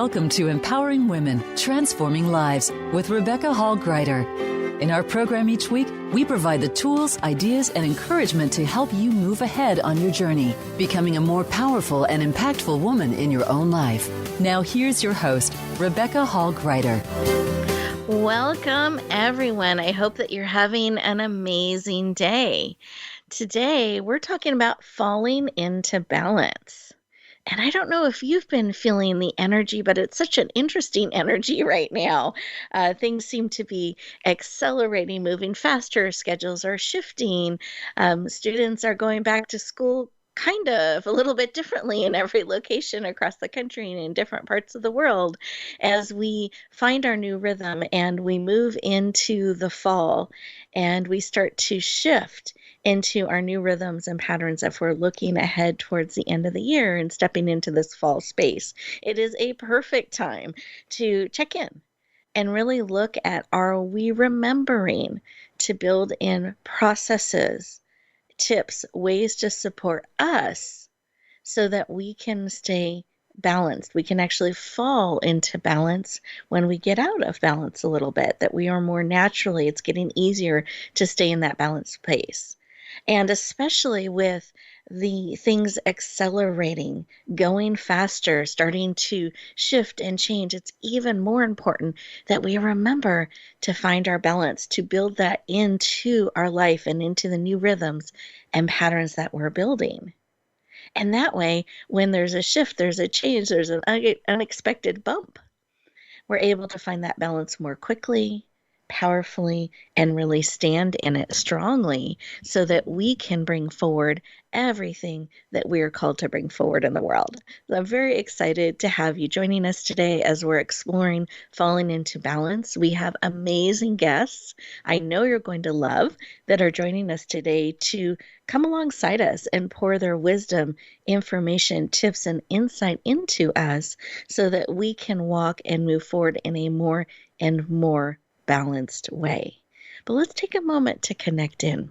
Welcome to Empowering Women, Transforming Lives with Rebecca Hall-Gruyter. In our program each week, we provide the tools, ideas, and encouragement to help you move ahead on your journey, becoming a more powerful and impactful woman in your own life. Now here's your host, Rebecca Hall-Gruyter. Welcome, everyone. I hope that you're having an amazing day. Today, we're talking about falling into balance. And I don't know if you've been feeling the energy, but it's such an interesting energy right now. Things seem to be accelerating, moving faster. Schedules are shifting. Students are going back to school kind of a little bit differently in every location across the country and in different parts of the world as we find our new rhythm and we move into the fall and we start to shift into our new rhythms and patterns if we're looking ahead towards the end of the year and stepping into this fall space. It is a perfect time to check in and really look at, are we remembering to build in processes, tips, ways to support us so that we can stay balanced. We can actually fall into balance when we get out of balance a little bit, that we are more naturally, it's getting easier to stay in that balanced space. And especially with the things accelerating, going faster, starting to shift and change, it's even more important that we remember to find our balance, to build that into our life and into the new rhythms and patterns that we're building. And that way, when there's a shift, there's a change, there's an unexpected bump, we're able to find that balance more quickly, powerfully, and really stand in it strongly so that we can bring forward everything that we are called to bring forward in the world. So I'm very excited to have you joining us today as we're exploring falling into balance. We have amazing guests I know you're going to love that are joining us today to come alongside us and pour their wisdom, information, tips, and insight into us so that we can walk and move forward in a more and more balanced way. But let's take a moment to connect in.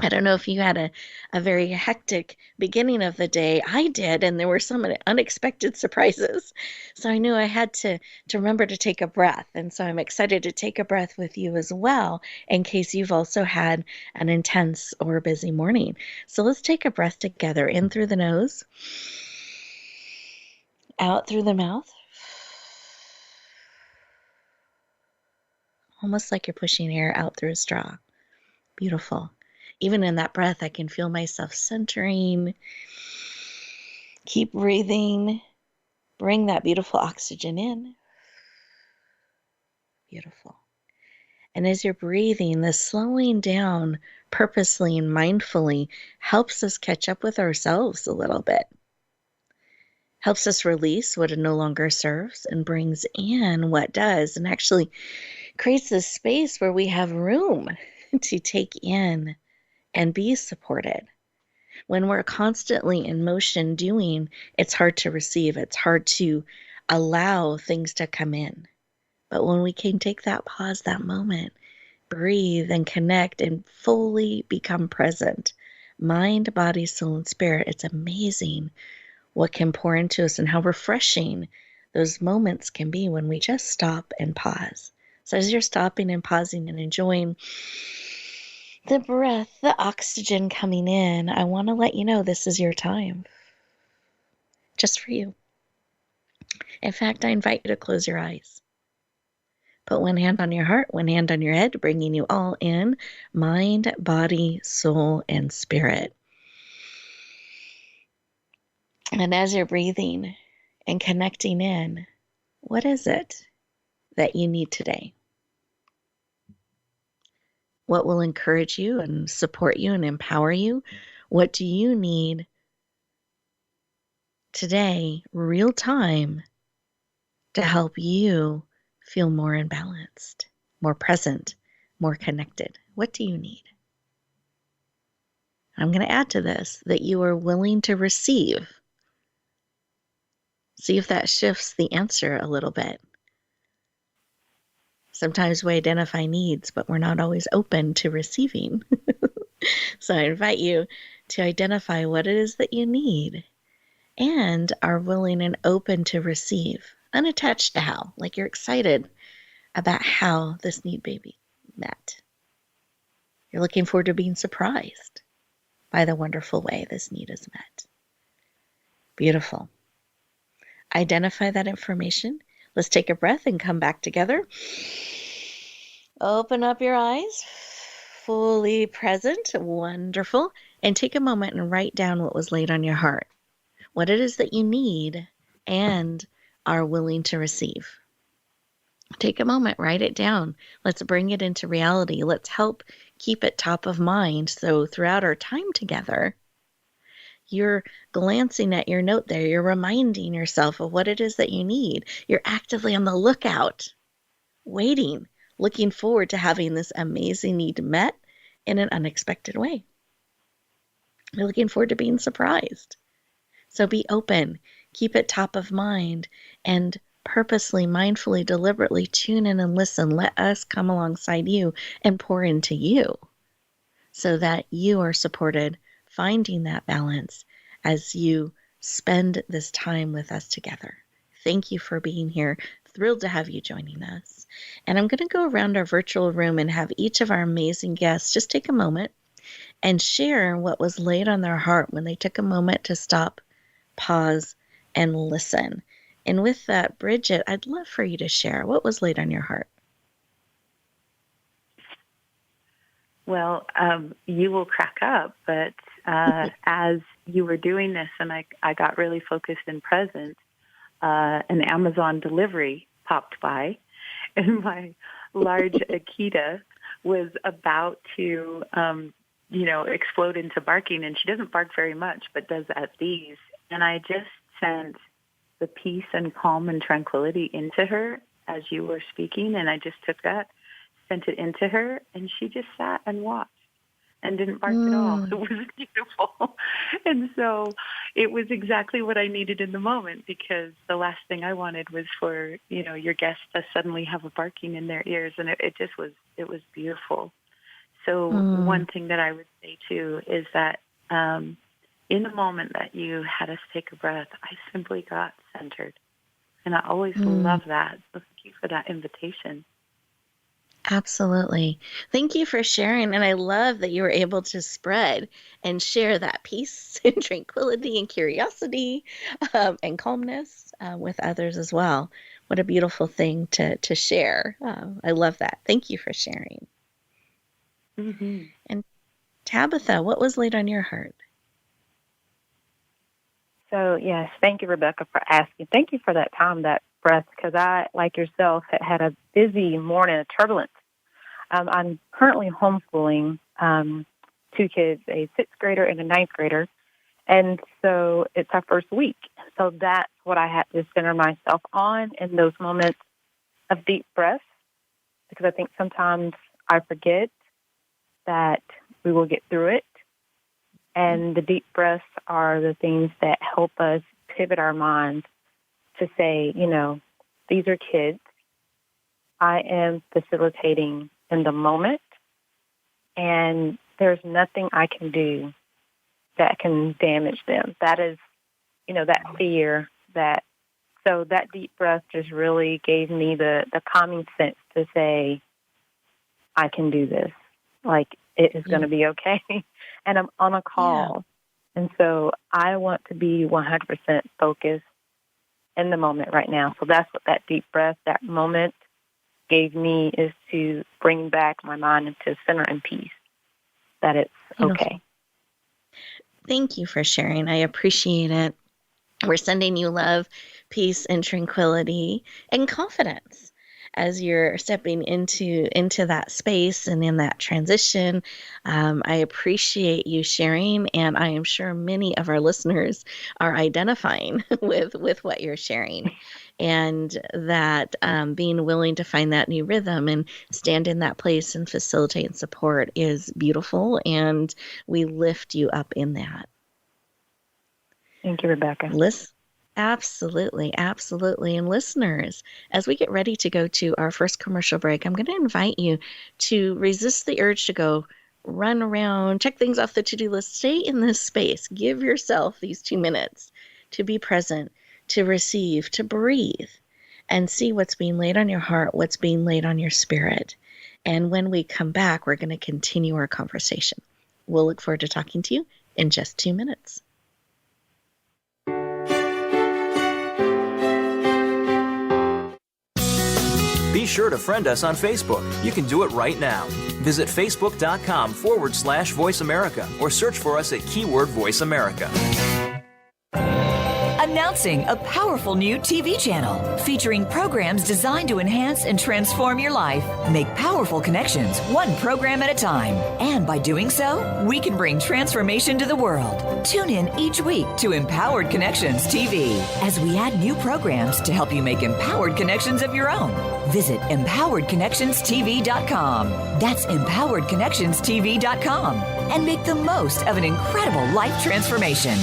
I don't know if you had a very hectic beginning of the day. I did, and there were some unexpected surprises. So I knew I had to remember to take a breath. And so I'm excited to take a breath with you as well, in case you've also had an intense or busy morning. So let's take a breath together, in through the nose, out through the mouth. Almost like you're pushing air out through a straw. Beautiful. Even in that breath, I can feel myself centering. Keep breathing. Bring that beautiful oxygen in. Beautiful. And as you're breathing, the slowing down purposely and mindfully helps us catch up with ourselves a little bit. Helps us release what no longer serves and brings in what does, and actually creates this space where we have room to take in and be supported. When we're constantly in motion doing, it's hard to receive. It's hard to allow things to come in. But when we can take that pause, that moment, breathe and connect and fully become present, mind, body, soul, and spirit, it's amazing what can pour into us and how refreshing those moments can be when we just stop and pause. So as you're stopping and pausing and enjoying the breath, the oxygen coming in, I want to let you know this is your time. Just for you. In fact, I invite you to close your eyes. Put one hand on your heart, one hand on your head, bringing you all in, mind, body, soul, and spirit. And as you're breathing and connecting in, what is it that you need today? What will encourage you and support you and empower you? What do you need today, real time, to help you feel more imbalanced, more present, more connected? What do you need? I'm going to add to this that you are willing to receive. See if that shifts the answer a little bit. Sometimes we identify needs, but we're not always open to receiving. So I invite you to identify what it is that you need and are willing and open to receive unattached to how, like you're excited about how this need may be met. You're looking forward to being surprised by the wonderful way this need is met. Beautiful. Identify that information. Let's take a breath and come back together. Open up your eyes, fully present, wonderful, and take a moment and write down what was laid on your heart, what it is that you need and are willing to receive. Take a moment, write it down. Let's bring it into reality. Let's help keep it top of mind. So throughout our time together, you're glancing at your note there. You're reminding yourself of what it is that you need. You're actively on the lookout, waiting, looking forward to having this amazing need met in an unexpected way. You're looking forward to being surprised. So be open, keep it top of mind, and purposely, mindfully, deliberately tune in and listen. Let us come alongside you and pour into you so that you are supported, finding that balance as you spend this time with us together. Thank you for being here. Thrilled to have you joining us. And I'm going to go around our virtual room and have each of our amazing guests just take a moment and share what was laid on their heart when they took a moment to stop, pause, and listen. And with that, Bridget, I'd love for you to share what was laid on your heart. Well, you will crack up, but as you were doing this and I got really focused and present, an Amazon delivery popped by, and my large Akita was about to, explode into barking. And she doesn't bark very much, but does at these. And I just sent the peace and calm and tranquility into her as you were speaking. And I just took that, sent it into her, and she just sat and watched and didn't bark at all. It was beautiful. And so it was exactly what I needed in the moment, because the last thing I wanted was for, your guests to suddenly have a barking in their ears. And it was beautiful. So one thing that I would say too is that in the moment that you had us take a breath, I simply got centered. And I always love that. So thank you for that invitation. Absolutely. Thank you for sharing. And I love that you were able to spread and share that peace and tranquility and curiosity and calmness with others as well. What a beautiful thing to share. I love that. Thank you for sharing. Mm-hmm. And Tabitha, what was laid on your heart? So, yes, thank you, Rebecca, for asking. Thank you for that time, that breath, because I, like yourself, had a busy morning, a turbulence. I'm currently homeschooling two kids, a sixth grader and a ninth grader, and so it's our first week. So that's what I had to center myself on in those moments of deep breath, because I think sometimes I forget that we will get through it. And the deep breaths are the things that help us pivot our minds to say, these are kids. I am facilitating in the moment, and there's nothing I can do that can damage them. That is, that fear, so that deep breath just really gave me the calming sense to say, I can do this. Like, it is going to be okay. And I'm on a call. Yeah. And so I want to be 100% focused in the moment right now. So that's what that deep breath, that moment gave me, is to bring back my mind into center and peace, that it's okay. Thank you for sharing. I appreciate it. We're sending you love, peace, and tranquility and confidence as you're stepping into that space and in that transition. I appreciate you sharing, and I am sure many of our listeners are identifying with what you're sharing, and that being willing to find that new rhythm and stand in that place and facilitate and support is beautiful, and we lift you up in that. Thank you, Rebecca. Absolutely. And listeners, as we get ready to go to our first commercial break, I'm going to invite you to resist the urge to go run around, check things off the to-do list. Stay in this space. Give yourself these 2 minutes to be present, to receive, to breathe, and see what's being laid on your heart, what's being laid on your spirit. And when we come back, we're going to continue our conversation. We'll look forward to talking to you in just 2 minutes. Be sure to friend us on Facebook. You can do it right now. Visit facebook.com/Voice America or search for us at keyword Voice America. Announcing a powerful new TV channel featuring programs designed to enhance and transform your life. Make powerful connections, one program at a time. And by doing so, we can bring transformation to the world. Tune in each week to Empowered Connections TV as we add new programs to help you make empowered connections of your own. Visit empoweredconnectionstv.com. That's empoweredconnectionstv.com. And make the most of an incredible life transformation.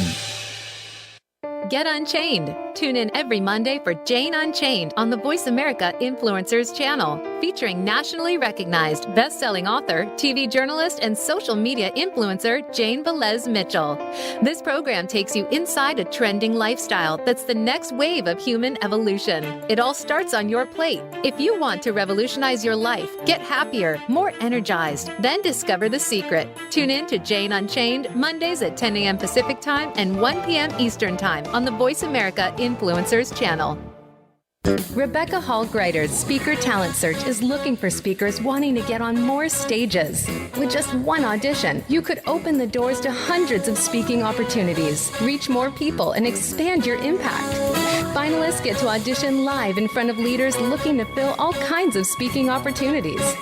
Get Unchained. Tune in every Monday for Jane Unchained on the Voice America Influencers channel, featuring nationally recognized best-selling author, TV journalist, and social media influencer Jane Velez Mitchell. This program takes you inside a trending lifestyle that's the next wave of human evolution. It all starts on your plate. If you want to revolutionize your life, get happier, more energized, then discover the secret. Tune in to Jane Unchained Mondays at 10 a.m. Pacific Time and 1 p.m. Eastern Time on the Voice America Influencers channel. Rebecca Hall-Griter's Speaker Talent Search is looking for speakers wanting to get on more stages. With just one audition, you could open the doors to hundreds of speaking opportunities, reach more people, and expand your impact. Finalists get to audition live in front of leaders looking to fill all kinds of speaking opportunities.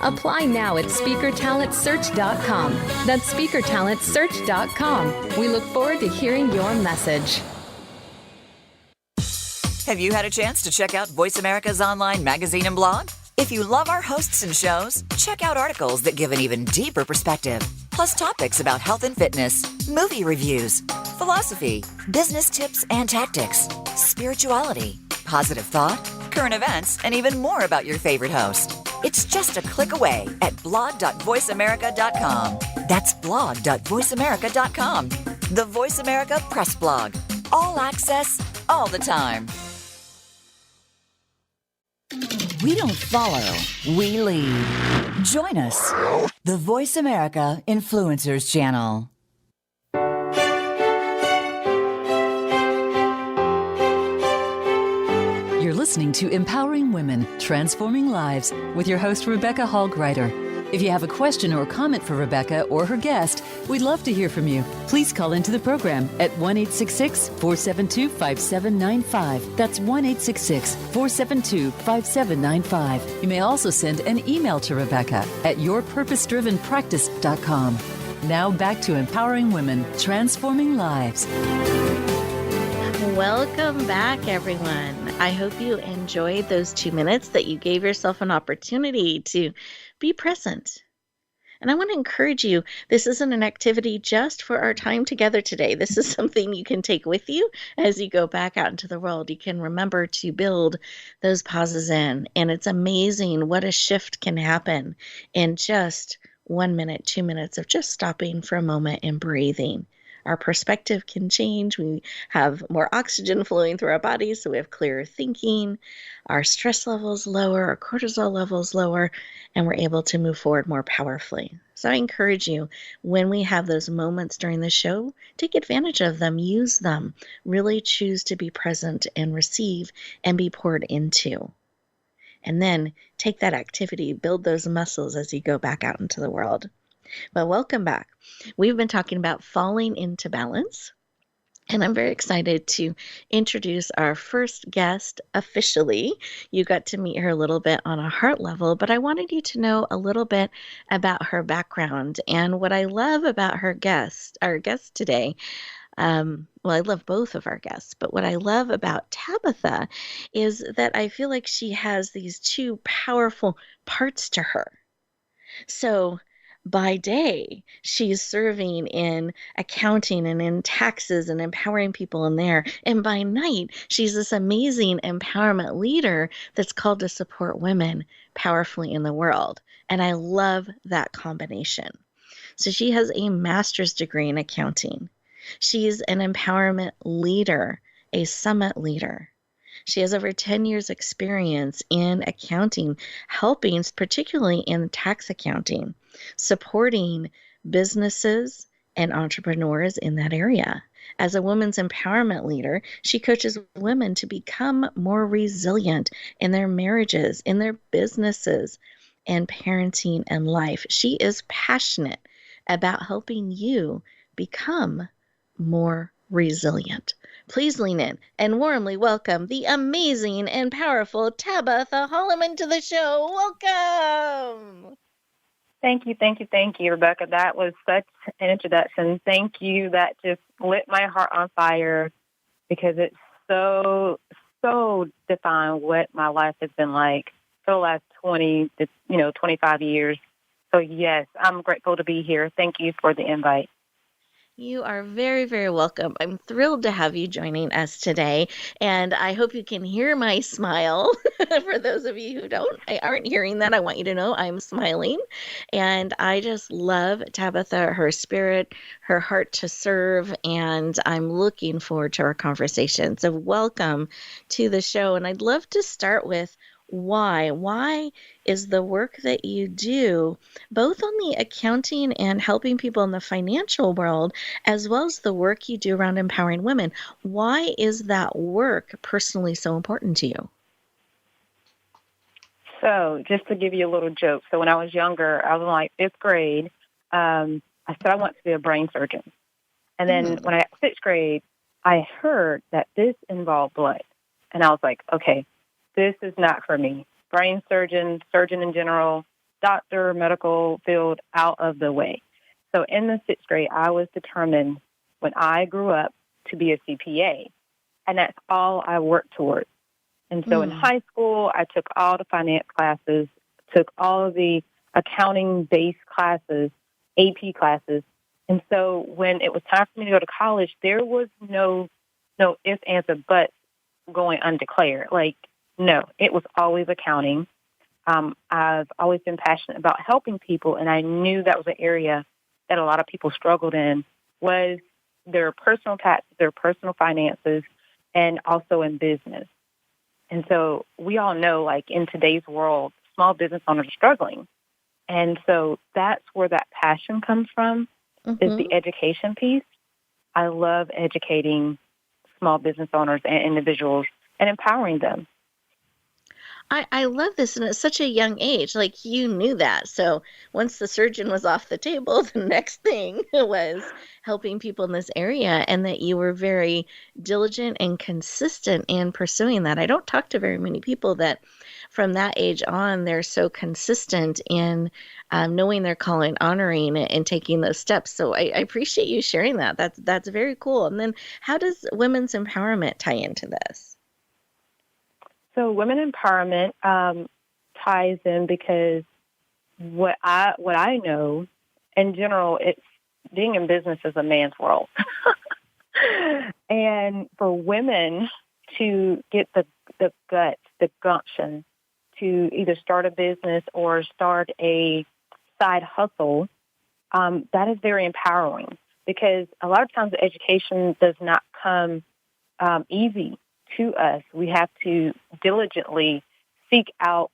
Apply now at speakertalentsearch.com. That's speakertalentsearch.com. We look forward to hearing your message. Have you had a chance to check out Voice America's online magazine and blog? If you love our hosts and shows, check out articles that give an even deeper perspective, plus topics about health and fitness, movie reviews, philosophy, business tips and tactics, spirituality, positive thought, current events, and even more about your favorite host. It's just a click away at blog.voiceamerica.com. That's blog.voiceamerica.com. The Voice America Press Blog. All access, all the time. We don't follow, we lead. Join us, the Voice America Influencers channel. You're listening to Empowering Women, Transforming Lives with your host, Rebecca Hall-Griter. If you have a question or comment for Rebecca or her guest, we'd love to hear from you. Please call into the program at 1-866-472-5795. That's 1-866-472-5795. You may also send an email to Rebecca at yourpurposedrivenpractice.com. Now back to Empowering Women, Transforming Lives. Welcome back, everyone. I hope you enjoyed those 2 minutes, that you gave yourself an opportunity to be present. And I want to encourage you, this isn't an activity just for our time together today. This is something you can take with you as you go back out into the world. You can remember to build those pauses in. And it's amazing what a shift can happen in just 1 minute, 2 minutes of just stopping for a moment and breathing. Our perspective can change. We have more oxygen flowing through our bodies, so we have clearer thinking. Our stress levels lower, our cortisol levels lower, and we're able to move forward more powerfully. So I encourage you, when we have those moments during the show, take advantage of them, use them, really choose to be present and receive and be poured into. And then take that activity, build those muscles as you go back out into the world. Well, welcome back. We've been talking about falling into balance, and I'm very excited to introduce our first guest officially. You got to meet her a little bit on a heart level, but I wanted you to know a little bit about her background. And what I love about our guest today, well, I love both of our guests, but what I love about Tabitha is that I feel like she has these two powerful parts to her. So by day, she's serving in accounting and in taxes and empowering people in there. And by night, she's this amazing empowerment leader that's called to support women powerfully in the world. And I love that combination. So she has a master's degree in accounting. She's an empowerment leader, a summit leader. She has over 10 years experience in accounting, helping particularly in tax accounting, supporting businesses and entrepreneurs in that area. As a women's empowerment leader, she coaches women to become more resilient in their marriages, in their businesses, and parenting and life. She is passionate about helping you become more resilient. Please lean in and warmly welcome the amazing and powerful Tabitha Holloman to the show. Welcome. Thank you, Rebecca. That was such an introduction. Thank you. That just lit my heart on fire because it's so defined what my life has been like for the last 25 years. So yes, I'm grateful to be here. Thank you for the invite. You are very, very welcome. I'm thrilled to have you joining us today, and I hope you can hear my smile. For those of you who aren't hearing that, I want you to know I'm smiling, and I just love Tabitha, her spirit, her heart to serve, and I'm looking forward to our conversation. So welcome to the show, and I'd love to start with why. Why is the work that you do, both on the accounting and helping people in the financial world, as well as the work you do around empowering women, why is that work personally so important to you? So just to give you a little joke. So when I was younger, I was in like fifth grade. I said I want to be a brain surgeon. And then when I got sixth grade, I heard that this involved blood. And I was like, okay, this is not for me. Brain surgeon in general, doctor, medical field, out of the way. So in the sixth grade, I was determined when I grew up to be a CPA. And that's all I worked towards. And so in high school, I took all the finance classes, took all of the accounting-based classes, AP classes. And so when it was time for me to go to college, there was no ifs, ands, or buts going undeclared. Like, no, it was always accounting. I've always been passionate about helping people, and I knew that was an area that a lot of people struggled in, was their personal taxes, their personal finances, and also in business. And so we all know, like, in today's world, small business owners are struggling. And so that's where that passion comes from, is the education piece. I love educating small business owners and individuals and empowering them. I love this, and at such a young age, like you knew that. So once the surgeon was off the table, the next thing was helping people in this area, and that you were very diligent and consistent in pursuing that. I don't talk to very many people that from that age on, they're so consistent in knowing their calling, honoring it, and taking those steps. So I appreciate you sharing that. That's very cool. And then how does women's empowerment tie into this? So women empowerment ties in because what I know, in general, it's being in business is a man's world. And for women to get the guts, the gumption to either start a business or start a side hustle, that is very empowering because a lot of times the education does not come easy to us. We have to diligently seek out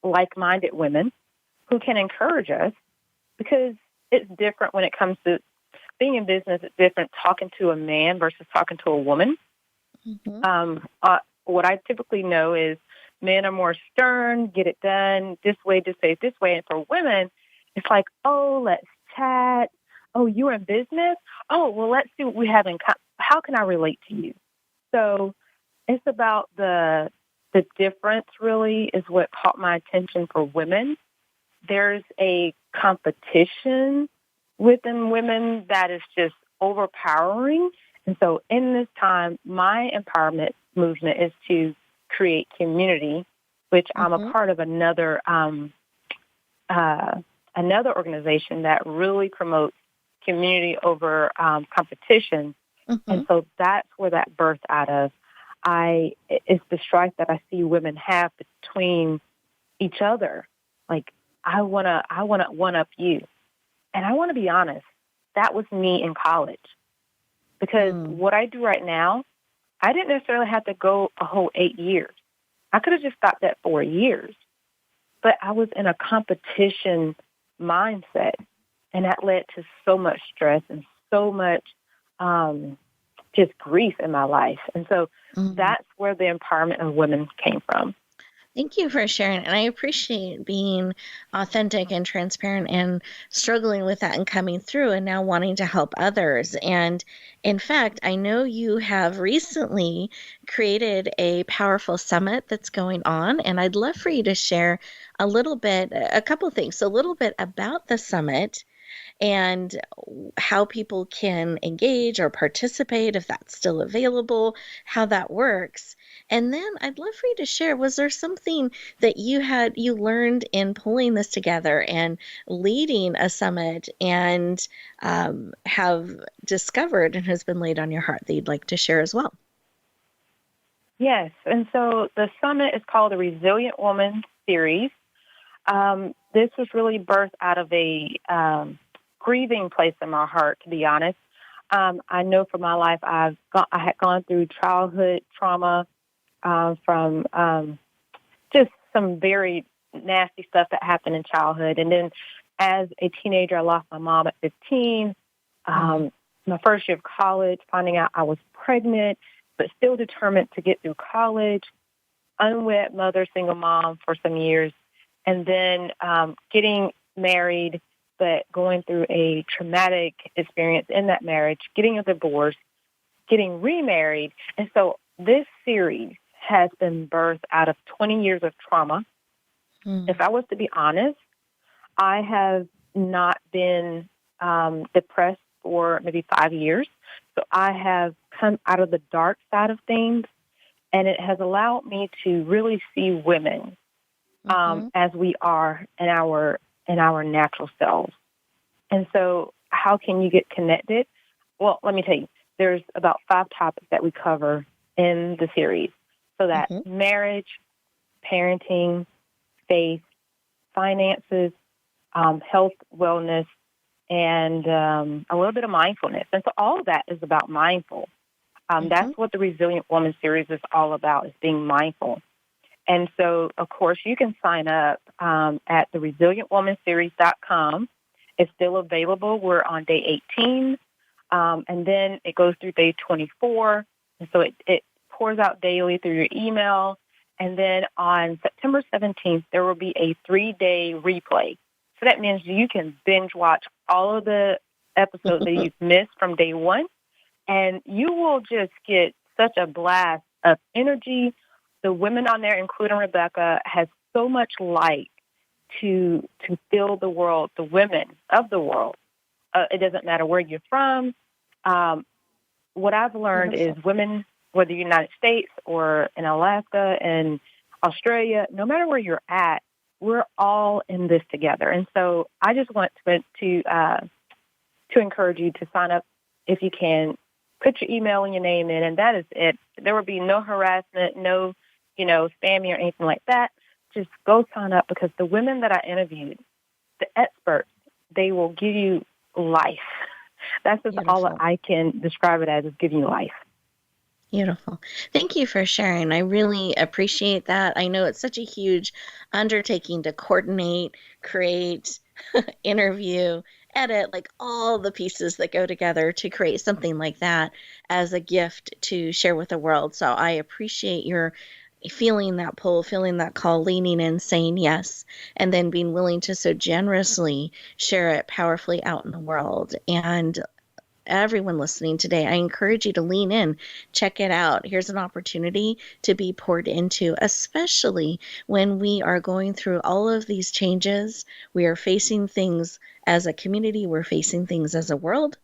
like-minded women who can encourage us because it's different when it comes to being in business. It's different talking to a man versus talking to a woman. What I typically know is men are more stern, get it done this way, just say it this way. And for women, it's like, oh, let's chat. Oh, you're in business? Oh, well, let's see what we have in common. How can I relate to you? So it's about the difference really is what caught my attention for women. There's a competition within women that is just overpowering. And so in this time, my empowerment movement is to create community, which I'm a part of another organization that really promotes community over competition. And so that's where that birthed out of. It's the strife that I see women have between each other. Like, I want to one up you. And I want to be honest, that was me in college. Because what I do right now, I didn't necessarily have to go a whole 8 years. I could have just stopped at 4 years. But I was in a competition mindset, and that led to so much stress and so much just grief in my life. And so that's where the empowerment of women came from. Thank you for sharing. And I appreciate being authentic and transparent and struggling with that and coming through and now wanting to help others. And in fact, I know you have recently created a powerful summit that's going on. And I'd love for you to share a couple things. So a little bit about the summit and how people can engage or participate if that's still available, how that works. And then I'd love for you to share, was there something that you learned in pulling this together and leading a summit and have discovered and has been laid on your heart that you'd like to share as well? Yes. And so the summit is called the Resilient Woman Series. This was really birthed out of a grieving place in my heart, to be honest. I know for my life, I had gone through childhood trauma from just some very nasty stuff that happened in childhood. And then as a teenager, I lost my mom at 15. My first year of college, finding out I was pregnant, but still determined to get through college. Unwed mother, single mom for some years. And then getting married, but going through a traumatic experience in that marriage, getting a divorce, getting remarried. And so this series has been birthed out of 20 years of trauma. If I was to be honest, I have not been depressed for maybe 5 years. So I have come out of the dark side of things, and it has allowed me to really see women as we are in our natural selves. And so how can you get connected? Well, let me tell you, there's about 5 topics that we cover in the series. So that marriage, parenting, faith, finances, health, wellness, and a little bit of mindfulness. And so all of that is about mindful. That's what the Resilient Woman Series is all about, is being mindful. And so, of course, you can sign up at the resilientwomanseries.com. It's still available. We're on day 18, and then it goes through day 24. And so it pours out daily through your email. And then on September 17th, there will be a 3-day replay. So that means you can binge watch all of the episodes that you've missed from day one, and you will just get such a blast of energy. The women on there, including Rebecca, has so much light to fill the world, the women of the world. It doesn't matter where you're from. What I've learned is women, whether you're in the United States or in Alaska and Australia, no matter where you're at, we're all in this together. And so I just want to encourage you to sign up if you can. Put your email and your name in, and that is it. There will be no harassment, no spamming or anything like that. Just go sign up, because the women that I interviewed, the experts, they will give you life. That's just all that I can describe it as, is giving you life. Beautiful. Thank you for sharing. I really appreciate that. I know it's such a huge undertaking to coordinate, create, interview, edit, like all the pieces that go together to create something like that as a gift to share with the world. So I appreciate your feeling that pull, feeling that call, leaning in, saying yes, and then being willing to so generously share it powerfully out in the world. And everyone listening today, I encourage you to lean in, check it out. Here's an opportunity to be poured into, especially when we are going through all of these changes. We are facing things as a community, we're facing things as a world.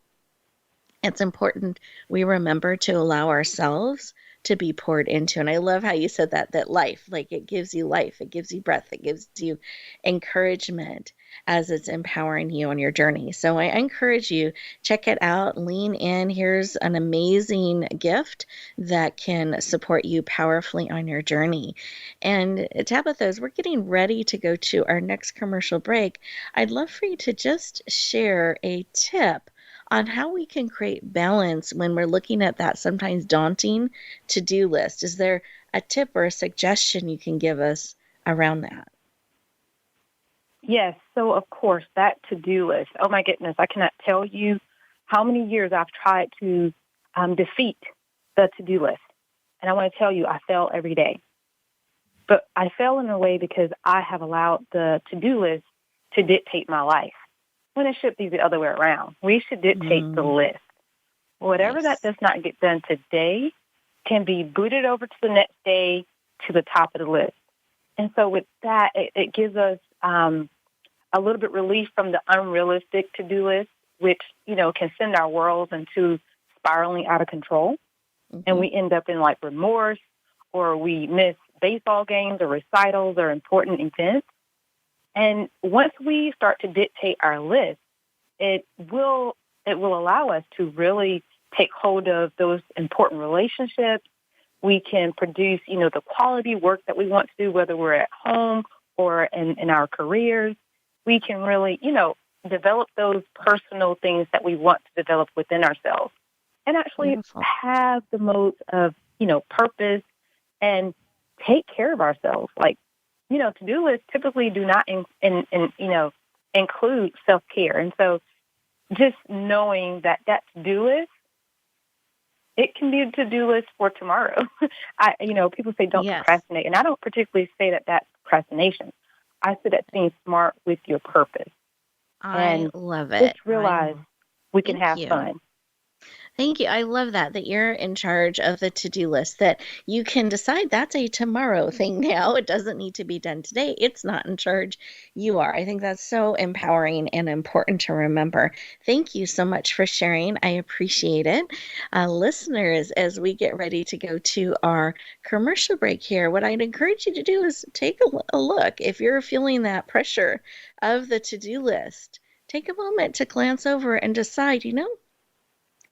It's important we remember to allow ourselves to be poured into. And I love how you said that life, like it gives you life, it gives you breath, it gives you encouragement as it's empowering you on your journey. So I encourage you, check it out, lean in. Here's an amazing gift that can support you powerfully on your journey. And Tabitha, as we're getting ready to go to our next commercial break, I'd love for you to just share a tip on how we can create balance when we're looking at that sometimes daunting to-do list. Is there a tip or a suggestion you can give us around that? Yes. So, of course, that to-do list. Oh, my goodness. I cannot tell you how many years I've tried to defeat the to-do list. And I want to tell you, I fail every day. But I fail in a way because I have allowed the to-do list to dictate my life, when it should be the other way around. We should dictate the list. Whatever that does not get done today can be booted over to the next day to the top of the list. And so with that, it gives us a little bit relief from the unrealistic to-do list, which, can send our worlds into spiraling out of control. And we end up in like remorse, or we miss baseball games or recitals or important events. And once we start to dictate our list, it will allow us to really take hold of those important relationships. We can produce, the quality work that we want to do, whether we're at home or in our careers. We can really, develop those personal things that we want to develop within ourselves, and actually have the most of, purpose and take care of ourselves. Like, to-do lists typically do not, include self-care. And so just knowing that to-do list, it can be a to-do list for tomorrow. People say don't procrastinate, and I don't particularly say that that's procrastination. I say that's being smart with your purpose. I love it. Just realize we can have fun. Thank you. I love that you're in charge of the to-do list, that you can decide that's a tomorrow thing now. It doesn't need to be done today. It's not in charge. You are. I think that's so empowering and important to remember. Thank you so much for sharing. I appreciate it. Listeners, as we get ready to go to our commercial break here, what I'd encourage you to do is take a look. If you're feeling that pressure of the to-do list, take a moment to glance over and decide,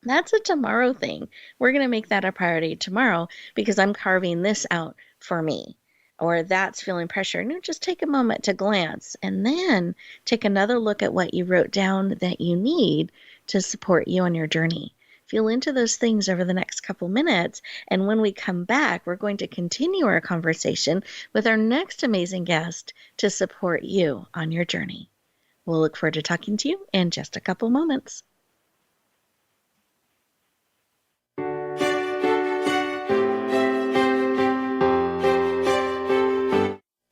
that's a tomorrow thing. We're going to make that a priority tomorrow because I'm carving this out for me. Or that's feeling pressure. No, just take a moment to glance and then take another look at what you wrote down that you need to support you on your journey. Feel into those things over the next couple minutes. And when we come back, we're going to continue our conversation with our next amazing guest to support you on your journey. We'll look forward to talking to you in just a couple moments.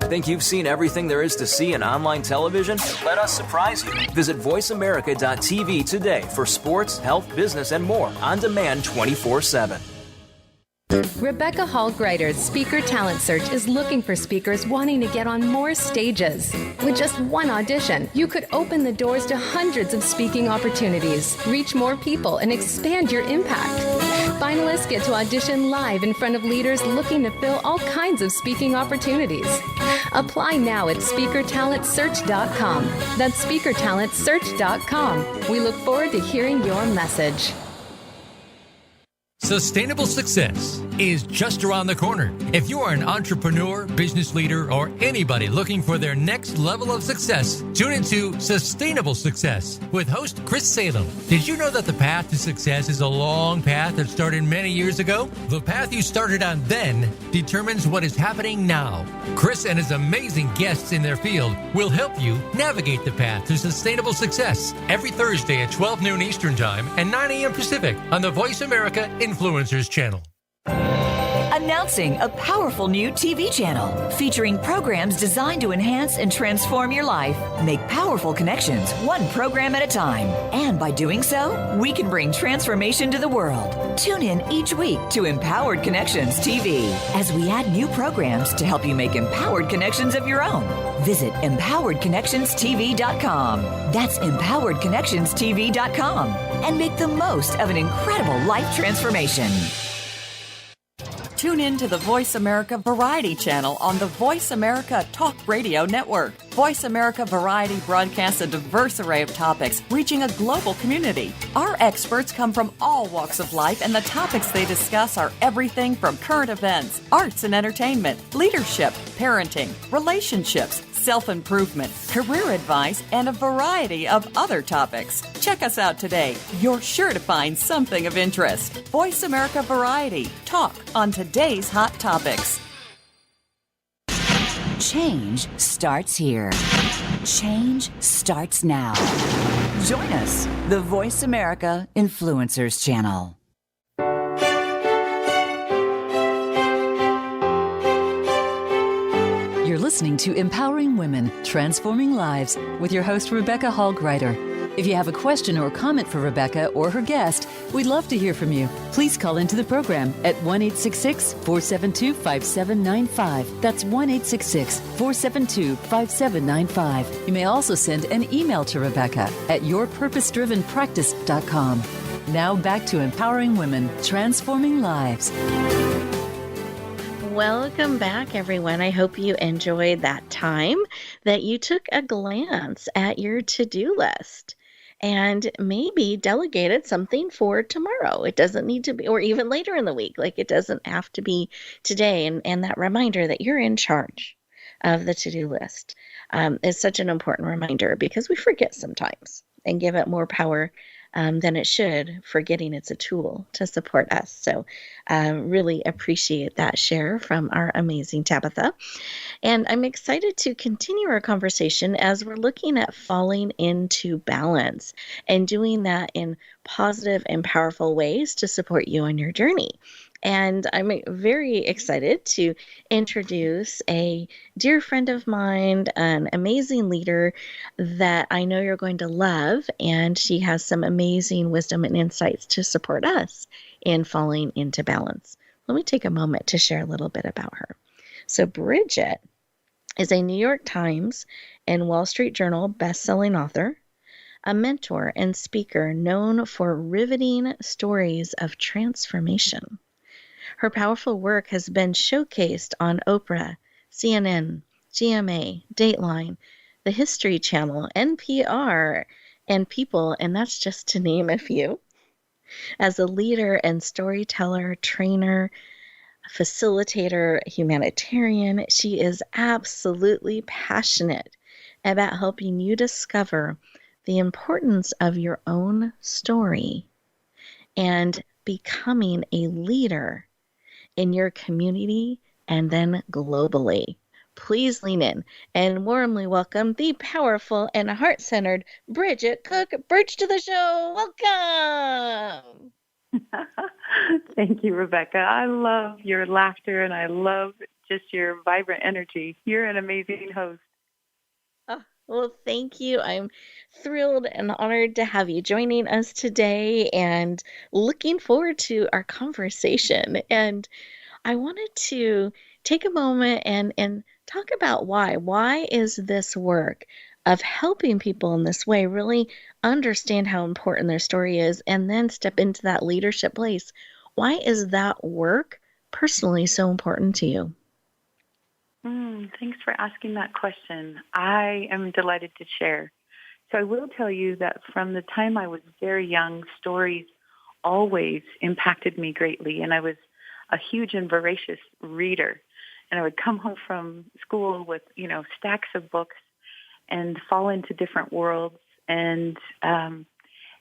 Think you've seen everything there is to see in online television? Let us surprise you. Visit voiceamerica.tv today for sports, health, business, and more on demand 24/7. Rebecca Hall Greider's Speaker Talent Search is looking for speakers wanting to get on more stages. With just one audition, you could open the doors to hundreds of speaking opportunities, reach more people, and expand your impact. Finalists get to audition live in front of leaders looking to fill all kinds of speaking opportunities. Apply now at SpeakerTalentSearch.com. That's SpeakerTalentSearch.com. We look forward to hearing your message. Sustainable success is just around the corner. If you are an entrepreneur, business leader, or anybody looking for their next level of success, tune into Sustainable Success with host Chris Salem. Did you know that the path to success is a long path that started many years ago? The path you started on then determines what is happening now. Chris and his amazing guests in their field will help you navigate the path to sustainable success every Thursday at 12 noon Eastern Time and 9 a.m. Pacific on the Voice America Influencers Channel. Announcing a powerful new TV channel featuring programs designed to enhance and transform your life. Make powerful connections, one program at a time. And by doing so, we can bring transformation to the world. Tune in each week to Empowered Connections TV as we add new programs to help you make empowered connections of your own. Visit EmpoweredConnectionsTV.com. That's EmpoweredConnectionsTV.com. And make the most of an incredible life transformation. Tune in to the Voice America Variety channel on the Voice America Talk Radio Network. Voice America Variety broadcasts a diverse array of topics, reaching a global community. Our experts come from all walks of life, and the topics they discuss are everything from current events, arts and entertainment, leadership, parenting, relationships, self-improvement, career advice, and a variety of other topics. Check us out today. You're sure to find something of interest. Voice America Variety. Talk on today's hot topics. Change starts here. Change starts now. Join us, the Voice America Influencers Channel. You're listening to Empowering Women, Transforming Lives with your host, Rebecca Hall-Gruyter. If you have a question or comment for Rebecca or her guest, we'd love to hear from you. Please call into the program at 1-866-472-5795. That's 1-866-472-5795. You may also send an email to Rebecca at yourpurposedrivenpractice.com. Now back to Empowering Women, Transforming Lives. Welcome back, everyone. I hope you enjoyed that time, that you took a glance at your to-do list and maybe delegated something for tomorrow. It doesn't need to be, or even later in the week. Like, it doesn't have to be today. And that reminder that you're in charge of the to-do list is such an important reminder, because we forget sometimes and give it more power than it should, forgetting it's a tool to support us. So really appreciate that share from our amazing Tabitha. And I'm excited to continue our conversation as we're looking at falling into balance and doing that in positive and powerful ways to support you on your journey. And I'm very excited to introduce a dear friend of mine, an amazing leader that I know you're going to love. And she has some amazing wisdom and insights to support us in falling into balance. Let me take a moment to share a little bit about her. So Bridget is a New York Times and Wall Street Journal best-selling author, a mentor and speaker known for riveting stories of transformation. Her powerful work has been showcased on Oprah, CNN, GMA, Dateline, the History Channel, NPR, and People, and that's just to name a few. As a leader and storyteller, trainer, facilitator, humanitarian, she is absolutely passionate about helping you discover the importance of your own story and becoming a leader in your community and then globally. Please lean in and warmly welcome the powerful and heart-centered Bridget Cook. Bridge to the show. Welcome. Thank you, Rebecca. I love your laughter and I love just your vibrant energy. You're an amazing host. Well, thank you. I'm thrilled and honored to have you joining us today and looking forward to our conversation. And I wanted to take a moment and talk about why. Why is this work of helping people in this way really understand how important their story is and then step into that leadership place? Why is that work personally so important to you? Thanks for asking that question. I am delighted to share. So I will tell you that from the time I was very young, stories always impacted me greatly. And I was a huge and voracious reader. And I would come home from school with, stacks of books and fall into different worlds. And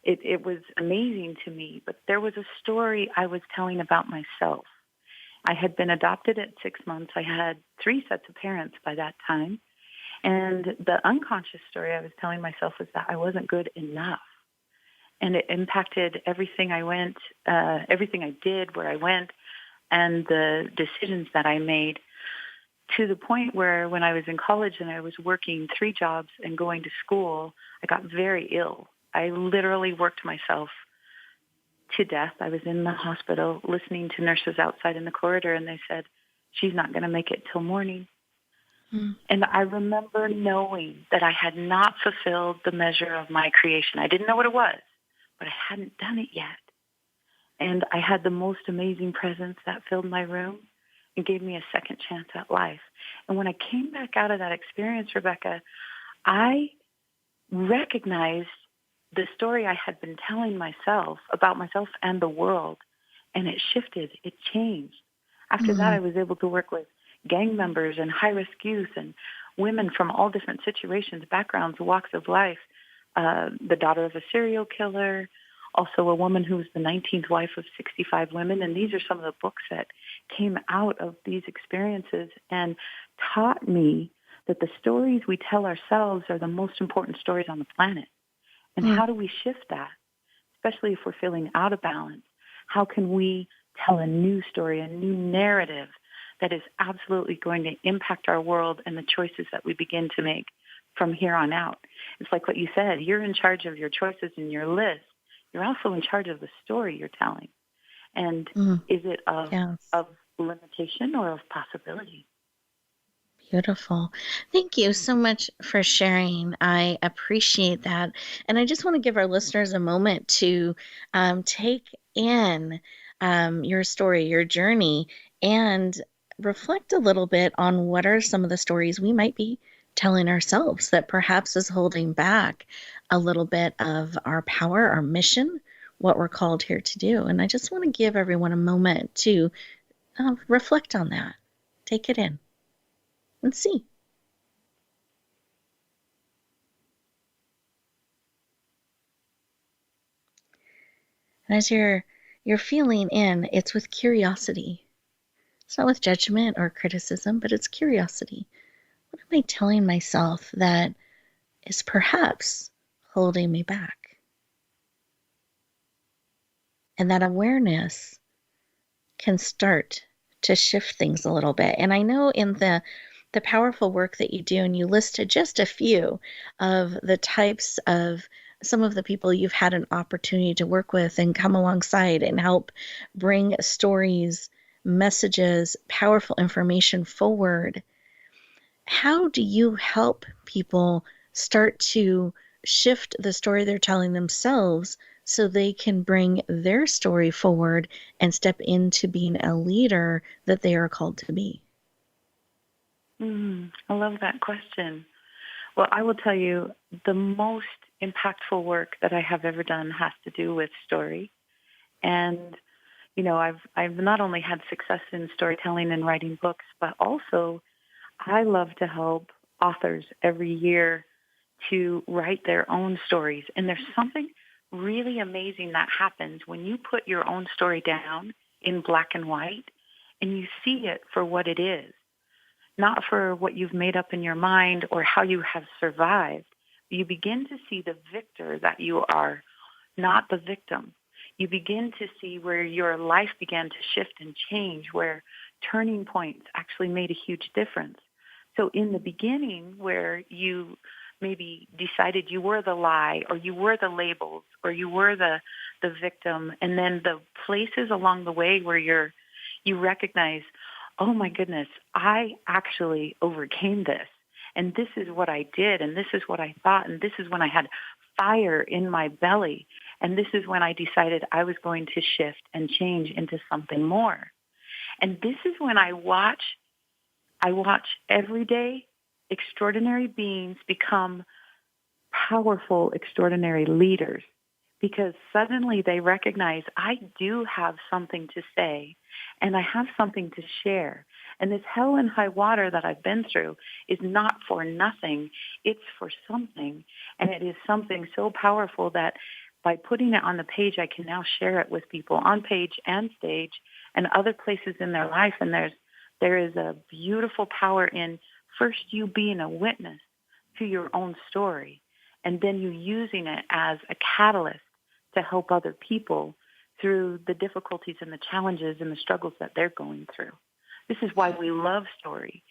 it was amazing to me. But there was a story I was telling about myself. I had been adopted at 6 months. I had 3 sets of parents by that time. And the unconscious story I was telling myself was that I wasn't good enough. And it impacted everything everything I did, where I went, and the decisions that I made, to the point where when I was in college and I was working 3 jobs and going to school, I got very ill. I literally worked myself to death. I was in the hospital listening to nurses outside in the corridor, and they said, she's not going to make it till morning. And I remember knowing that I had not fulfilled the measure of my creation. I didn't know what it was, but I hadn't done it yet. And I had the most amazing presence that filled my room and gave me a second chance at life. And when I came back out of that experience, Rebecca, I recognized the story I had been telling myself about myself and the world, and it shifted. It changed. After that, I was able to work with gang members and high-risk youth and women from all different situations, backgrounds, walks of life, the daughter of a serial killer, also a woman who was the 19th wife of 65 women. And these are some of the books that came out of these experiences and taught me that the stories we tell ourselves are the most important stories on the planet. And how do we shift that, especially if we're feeling out of balance? How can we tell a new story, a new narrative that is absolutely going to impact our world and the choices that we begin to make from here on out? It's like what you said. You're in charge of your choices and your list. You're also in charge of the story you're telling. And is it of limitation or of possibility? Beautiful. Thank you so much for sharing. I appreciate that. And I just want to give our listeners a moment to take in your story, your journey, and reflect a little bit on what are some of the stories we might be telling ourselves that perhaps is holding back a little bit of our power, our mission, what we're called here to do. And I just want to give everyone a moment to reflect on that, take it in, and see. And as you're feeling in, it's with curiosity. It's not with judgment or criticism, but it's curiosity. What am I telling myself that is perhaps holding me back? And that awareness can start to shift things a little bit. And I know in the powerful work that you do, and you listed just a few of the types of some of the people you've had an opportunity to work with and come alongside and help bring stories, messages, powerful information forward. How do you help people start to shift the story they're telling themselves so they can bring their story forward and step into being a leader that they are called to be? I love that question. Well, I will tell you the most impactful work that I have ever done has to do with story. And, you know, I've not only had success in storytelling and writing books, but also I love to help authors every year to write their own stories. And there's something really amazing that happens when you put your own story down in black and white and you see it for what it is. Not for what you've made up in your mind or how you have survived. You begin to see the victor that you are, not the victim. You begin to see where your life began to shift and change, where turning points actually made a huge difference. So in the beginning, where you maybe decided you were the lie, or you were the labels, or you were the victim, and then the places along the way where you recognize, oh my goodness, I actually overcame this. And this is what I did, and this is what I thought, and this is when I had fire in my belly, and this is when I decided I was going to shift and change into something more. And this is when I watch everyday extraordinary beings become powerful, extraordinary leaders, because suddenly they recognize I do have something to say and I have something to share. And this hell and high water that I've been through is not for nothing. It's for something. And it is something so powerful that by putting it on the page, I can now share it with people on page and stage and other places in their life. And there is a beautiful power in first you being a witness to your own story, and then you using it as a catalyst to help other people through the difficulties and the challenges and the struggles that they're going through. This is why we love story.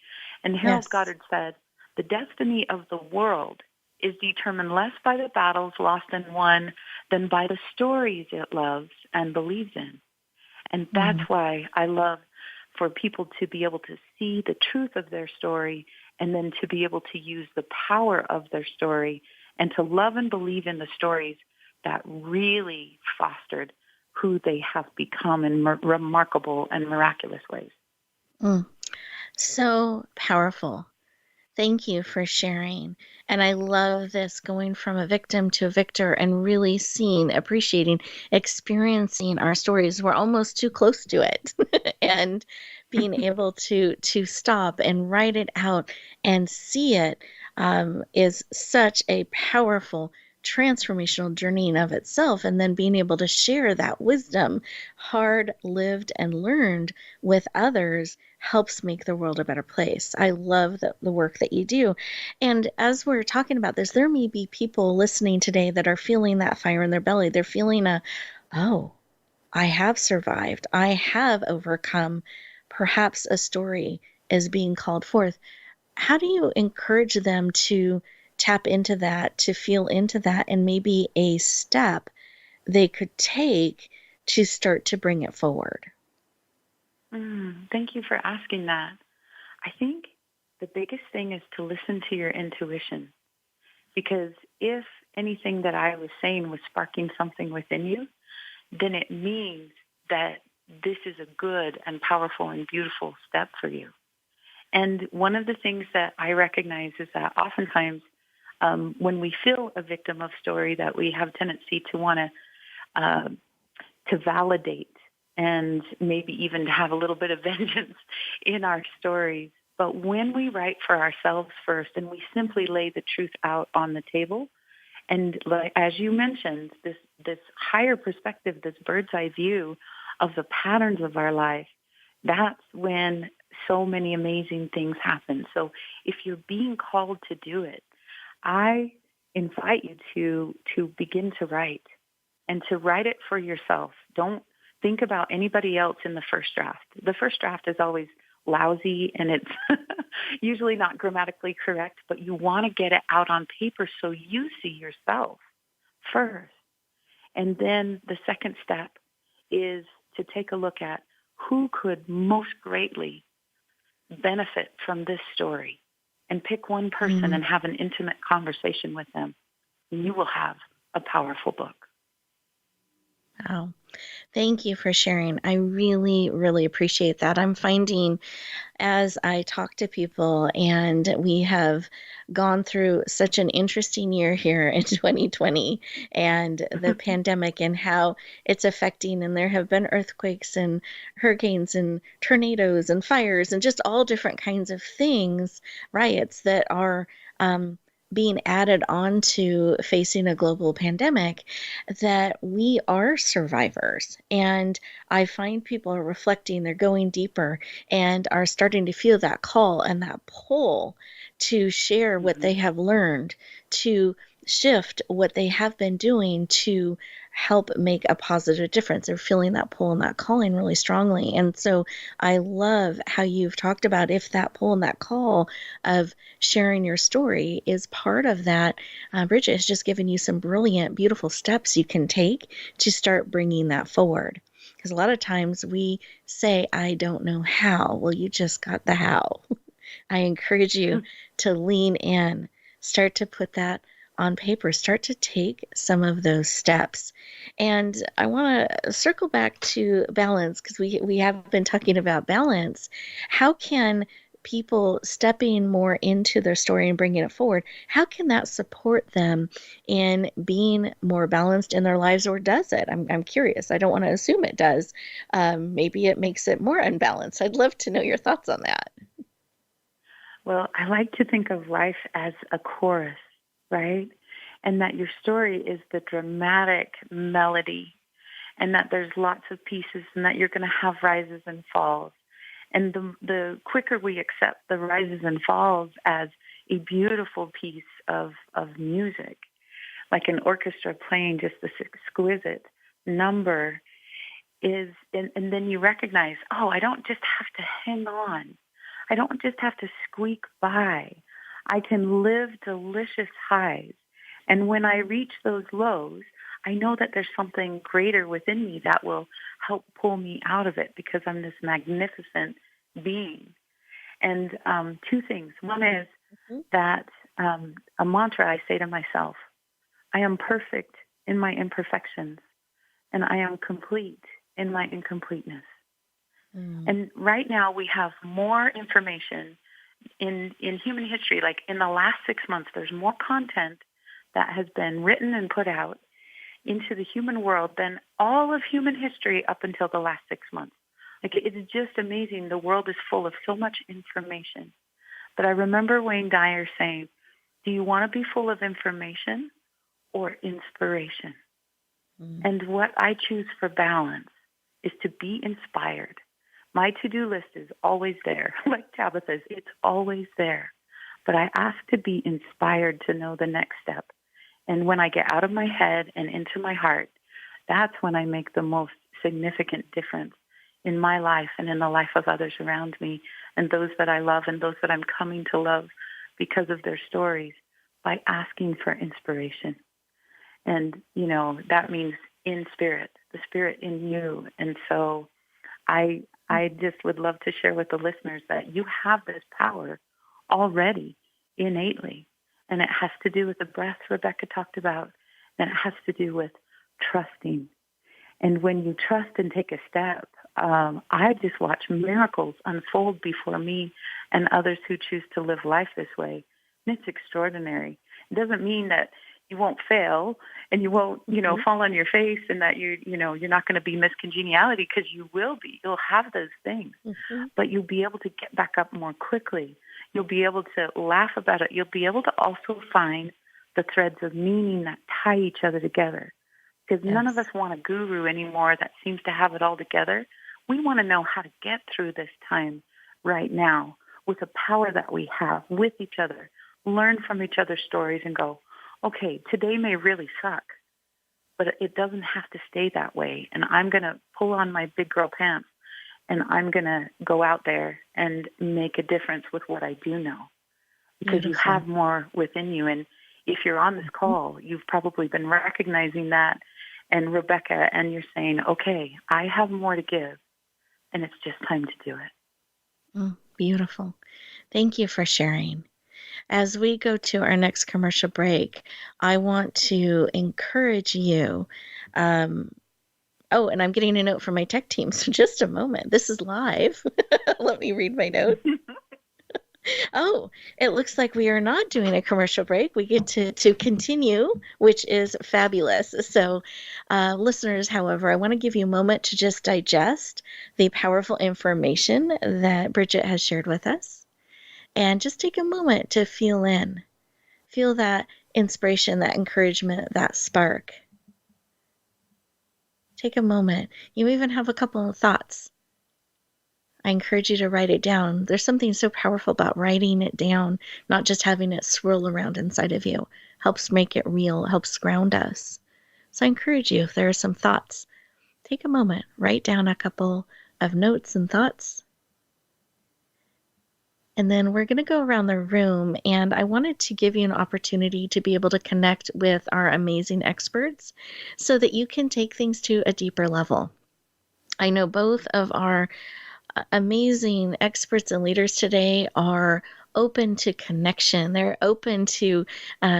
And Harold Goddard said, the destiny of the world is determined less by the battles lost and won than by the stories it loves and believes in. And that's why I love for people to be able to see the truth of their story and then to be able to use the power of their story and to love and believe in the stories that really fostered who they have become in remarkable and miraculous ways. So powerful. Thank you for sharing. And I love this, going from a victim to a victor and really seeing, appreciating, experiencing our stories. We're almost too close to it. and being able to stop and write it out and see it is such a powerful transformational journey in of itself, and then being able to share that wisdom, hard lived and learned, with others helps make the world a better place. I love the work that you do. And as we're talking about this, there may be people listening today that are feeling that fire in their belly. They're feeling oh, I have survived. I have overcome. Perhaps a story is being called forth. How do you encourage them to tap into that, to feel into that, and maybe a step they could take to start to bring it forward? Thank you for asking that. I think the biggest thing is to listen to your intuition, because if anything that I was saying was sparking something within you, then it means that this is a good and powerful and beautiful step for you. And one of the things that I recognize is that oftentimes when we feel a victim of story, that we have tendency to want to validate and maybe even to have a little bit of vengeance in our stories. But when we write for ourselves first and we simply lay the truth out on the table, and like, as you mentioned, this higher perspective, this bird's eye view of the patterns of our life, that's when so many amazing things happen. So if you're being called to do it, I invite you to begin to write, and to write it for yourself. Don't think about anybody else in the first draft. The first draft is always lousy, and it's usually not grammatically correct, but you want to get it out on paper so you see yourself first. And then the second step is to take a look at who could most greatly benefit from this story, and pick one person and have an intimate conversation with them. You will have a powerful book. Wow. Thank you for sharing. I really, really appreciate that. I'm finding as I talk to people, and we have gone through such an interesting year here in 2020 and the pandemic and how it's affecting, and there have been earthquakes and hurricanes and tornadoes and fires and just all different kinds of things, riots that are being added on to facing a global pandemic, that we are survivors. And I find people are reflecting, they're going deeper, and are starting to feel that call and that pull to share what they have learned, to shift what they have been doing to help make a positive difference. They're feeling that pull and that calling really strongly. And so I love how you've talked about, if that pull and that call of sharing your story is part of that, Bridget has just given you some brilliant, beautiful steps you can take to start bringing that forward. Because a lot of times we say, I don't know how. Well, you just got the how. I encourage you to lean in, start to put that on paper, start to take some of those steps. And I want to circle back to balance, because we have been talking about balance. How can people stepping more into their story and bringing it forward, how can that support them in being more balanced in their lives, or does it? I'm curious. I don't want to assume it does. Maybe it makes it more unbalanced. I'd love to know your thoughts on that. Well, I like to think of life as a chorus, right? And that your story is the dramatic melody, and that there's lots of pieces, and that you're going to have rises and falls. And the quicker we accept the rises and falls as a beautiful piece of music, like an orchestra playing just this exquisite number, and then you recognize, oh, I don't just have to hang on. I don't just have to squeak by. I can live delicious highs. And when I reach those lows, I know that there's something greater within me that will help pull me out of it, because I'm this magnificent being. And two things. One is that a mantra I say to myself: I am perfect in my imperfections, and I am complete in my incompleteness. And right now we have more information in human history. Like in the last 6 months, there's more content that has been written and put out into the human world than all of human history up until the last 6 months. Like, it's just amazing. The world is full of so much information. But I remember Wayne Dyer saying, do you want to be full of information or inspiration? And what I choose for balance is to be inspired. My to-do list is always there. Like Tabitha's, it's always there. But I ask to be inspired to know the next step. And when I get out of my head and into my heart, that's when I make the most significant difference in my life and in the life of others around me and those that I love and those that I'm coming to love because of their stories, by asking for inspiration. And, that means in spirit, the spirit in you. And so I just would love to share with the listeners that you have this power already innately. And it has to do with the breath Rebecca talked about. And it has to do with trusting. And when you trust and take a step, I just watch miracles unfold before me and others who choose to live life this way. And it's extraordinary. It doesn't mean that you won't fail and you won't, fall on your face and that you're not going to be miscongeniality, because you will be. You'll have those things, but you'll be able to get back up more quickly. You'll be able to laugh about it. You'll be able to also find the threads of meaning that tie each other together, because none of us want a guru anymore that seems to have it all together. We want to know how to get through this time right now with the power that we have with each other, learn from each other's stories and go, okay, today may really suck, but it doesn't have to stay that way. And I'm going to pull on my big girl pants and I'm going to go out there and make a difference with what I do know, because you have more within you. And if you're on this call, you've probably been recognizing that. And Rebecca, and you're saying, okay, I have more to give, and it's just time to do it. Oh, beautiful. Thank you for sharing. As we go to our next commercial break, I want to encourage you. And I'm getting a note from my tech team, so just a moment. This is live. Let me read my note. Oh, it looks like we are not doing a commercial break. We get to continue, which is fabulous. So, listeners, however, I want to give you a moment to just digest the powerful information that Bridget has shared with us. And just take a moment to feel that inspiration, that encouragement, that spark. Take a moment. You even have a couple of thoughts. I encourage you to write it down. There's something so powerful about writing it down, not just having it swirl around inside of you. Helps make it real, helps ground us. So I encourage you, if there are some thoughts, take a moment, write down a couple of notes and thoughts. And then we're going to go around the room, and I wanted to give you an opportunity to be able to connect with our amazing experts so that you can take things to a deeper level. I know both of our amazing experts and leaders today are open to connection. They're open to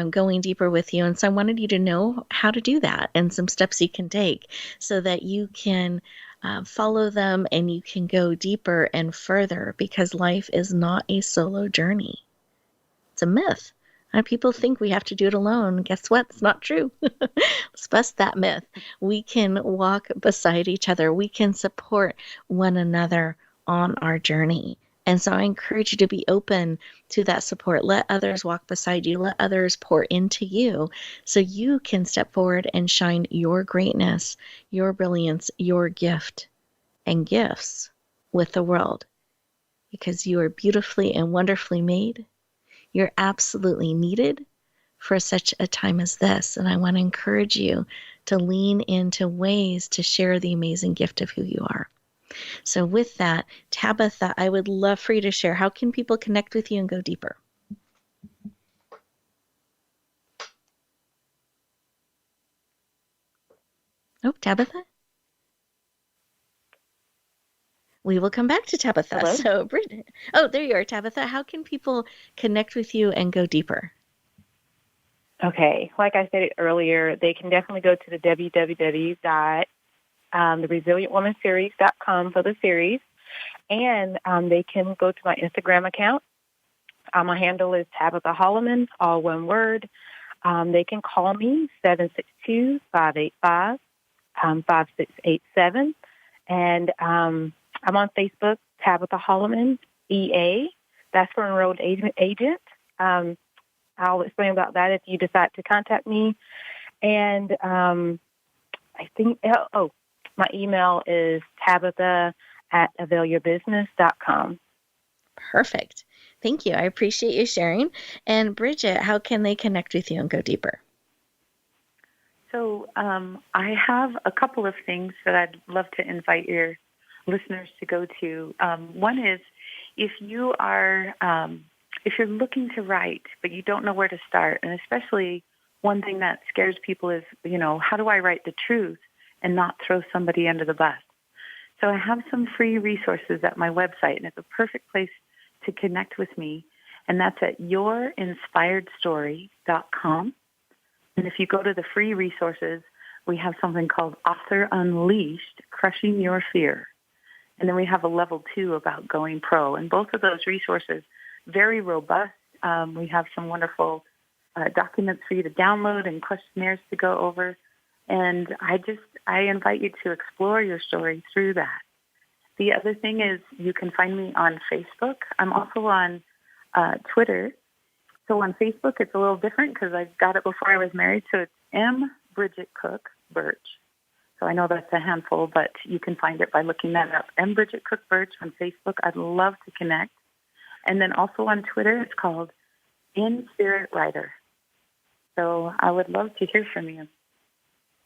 going deeper with you. And so I wanted you to know how to do that and some steps you can take so that you can follow them and you can go deeper and further, because life is not a solo journey. It's a myth. People think we have to do it alone. Guess what? It's not true. Let's bust that myth. We can walk beside each other. We can support one another on our journey. And so I encourage you to be open to that support. Let others walk beside you. Let others pour into you so you can step forward and shine your greatness, your brilliance, your gift and gifts with the world, because you are beautifully and wonderfully made. You're absolutely needed for such a time as this. And I want to encourage you to lean into ways to share the amazing gift of who you are. So with that, Tabitha, I would love for you to share, how can people connect with you and go deeper? Oh, Tabitha? We will come back to Tabitha. Hello? So, Bridget. Oh, there you are, Tabitha. How can people connect with you and go deeper? Okay. Like I said earlier, they can definitely go to the www.theresilientwomanseries.com for the series. And they can go to my Instagram account. My handle is Tabitha Holloman, all one word. They can call me, 762-585-5687. And I'm on Facebook, Tabitha Holloman, EA. That's for enrolled agent. I'll explain about that if you decide to contact me. And I think, my email is tabitha@availyourbusiness.com. Perfect. Thank you. I appreciate you sharing. And Bridget, how can they connect with you and go deeper? So I have a couple of things that I'd love to invite your listeners to go to. One is if you're looking to write, but you don't know where to start, and especially one thing that scares people is, how do I write the truth and not throw somebody under the bus? So I have some free resources at my website, and it's a perfect place to connect with me, and that's at yourinspiredstory.com. And if you go to the free resources, we have something called Author Unleashed, Crushing Your Fear. And then we have a level 2 about going pro. And both of those resources, very robust. We have some wonderful documents for you to download and questionnaires to go over. And I invite you to explore your story through that. The other thing is you can find me on Facebook. I'm also on Twitter. So on Facebook, it's a little different because I got it before I was married. So it's M. Bridget Cook Birch. So I know that's a handful, but you can find it by looking that up. M. Bridget Cook Birch on Facebook. I'd love to connect. And then also on Twitter, it's called In Spirit Writer. So I would love to hear from you.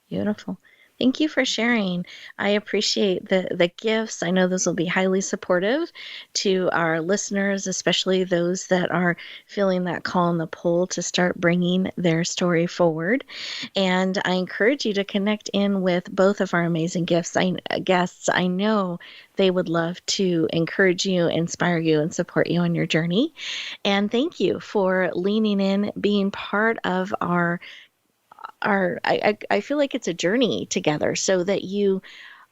Beautiful. Thank you for sharing. I appreciate the gifts. I know those will be highly supportive to our listeners, especially those that are feeling that call and the pull to start bringing their story forward. And I encourage you to connect in with both of our amazing guests. I know they would love to encourage you, inspire you, and support you on your journey. And thank you for leaning in, being part of I feel like it's a journey together, so that you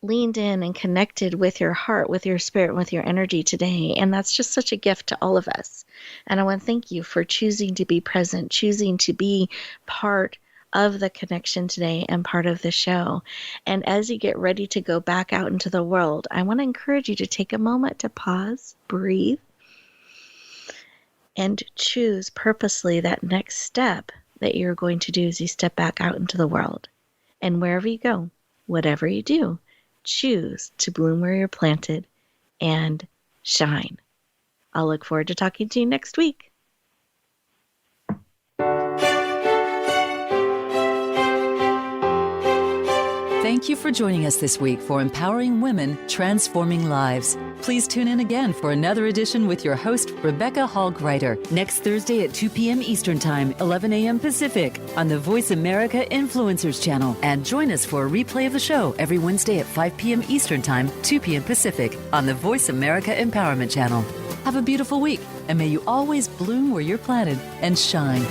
leaned in and connected with your heart, with your spirit, with your energy today. And that's just such a gift to all of us. And I want to thank you for choosing to be present, choosing to be part of the connection today and part of the show. And as you get ready to go back out into the world, I want to encourage you to take a moment to pause, breathe, and choose purposely that next step that you're going to do as you step back out into the world. And wherever you go, whatever you do, choose to bloom where you're planted and shine. I'll look forward to talking to you next week. Thank you for joining us this week for Empowering Women, Transforming Lives. Please tune in again for another edition with your host, Rebecca Hall-Gruyter, next Thursday at 2 p.m. Eastern Time, 11 a.m. Pacific, on the Voice America Influencers Channel. And join us for a replay of the show every Wednesday at 5 p.m. Eastern Time, 2 p.m. Pacific, on the Voice America Empowerment Channel. Have a beautiful week, and may you always bloom where you're planted and shine.